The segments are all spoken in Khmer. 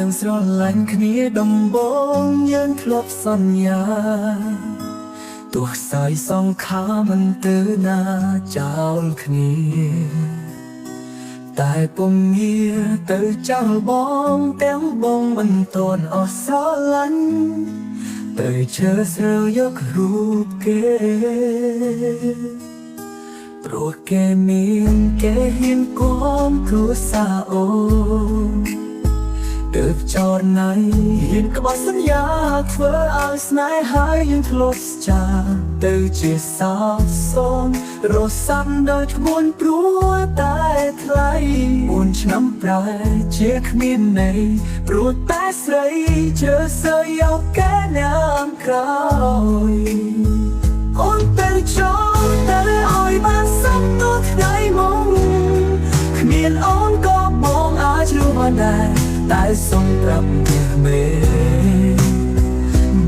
យើងស្រឡាញ់គ្នាដំបូងយើងធ្លាប់សន្យាទោះខ្សែសងខាមិនទៅណាចោលគ្នាតែពុំងារទៅចោលបងទាំងបងមិនតន់អស់ស្រឡាញ់ទៅឈើស្រើយករូបគេព្រោះគេមានគេហ៊ានគំគ្រួសារអូទើបចរណៃហ៊ានក្បត់សន្យាធ្វើឲ្យស្នេហាយើងធ្លាប់ចាទៅជាសោកសូន្យរសាំដោយធ្ងន់ព្រោះតែថ្លៃ4 ឆ្នាំប្រែជាគ្មានន័យព្រោះតែស្រីជើសើយកកែណាមក្រោយអូនទៅចូលទៅឲ្យបានសុខទោះថ្ងៃមកគ្មានអូនក៏បងអាចរស់បានដែរតែសុំប្រាប់គ្នាមេ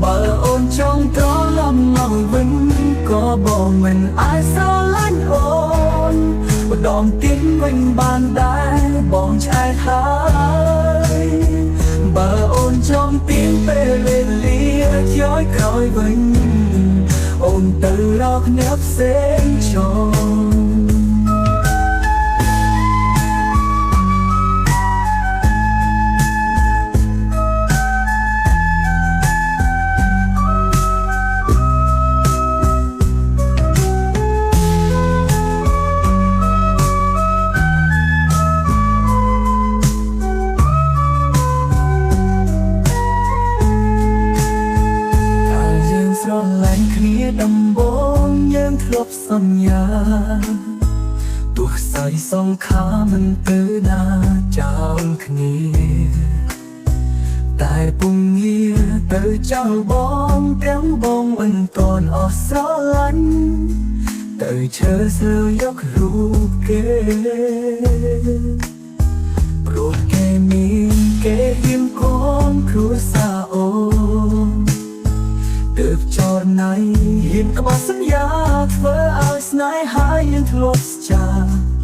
បើអូនចង់ត្រឡប់មកវិញក៏បងមិនអាចស្រឡាញ់អូនម្ដងទៀតវិញបានដែរបងឆ្អែតហើយបើអូនចង់ទៀងពេលវេលាជួយក្រោយវិញអូនទៅរកអ្នកផ្សេងចោលដំបូងយើងធ្លាប់សន្យាទោះខ្សែសងខាមិនទៅណាចោលគ្នាតែពុំងារទៅចោលបងទាំងបងមិនតន់អស់ស្រឡាញ់ទៅឈើស្រើយករូបគេព្រោះគេមានគេហ៊ានគំគ្រួសារអូទើបចរណៃហ៊ានក្បត់សន្យាធ្វើឲ្យស្នេហាយើងធ្លាប់ចា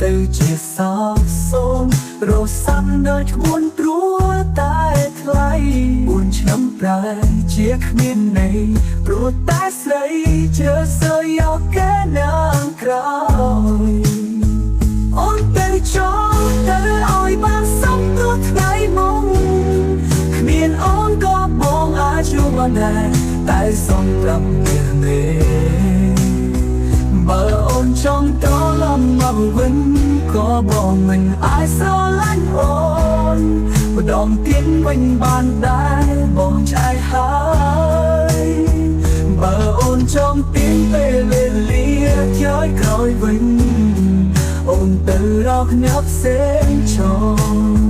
ទៅជាសោកសូន្យរសាំដោយធ្ងន់ព្រោះតែថ្លៃ4 ឆ្នាំប្រែជាគ្មានន័យព្រោះតែស្រីជើសើយកកែណាមក្រោយអូនទៅចូលទៅឲ្យបានសុខទោះថ្ងៃមកគ្មានអូនក៏បងអាចជួបបានដែរតែសុំប្រាប់គ្នាមេបើអូនចង់ត្រឡប់មកវិញក៏បងមិនអាចស្រឡាញ់អូនម្ដងទៀតវិញបានដែរបងឆ្អែតហើយបើអូនចង់ទៀងពេលវេលាជួយក្រោយវិញអូនទៅរកអ្នកផ្សេងចោល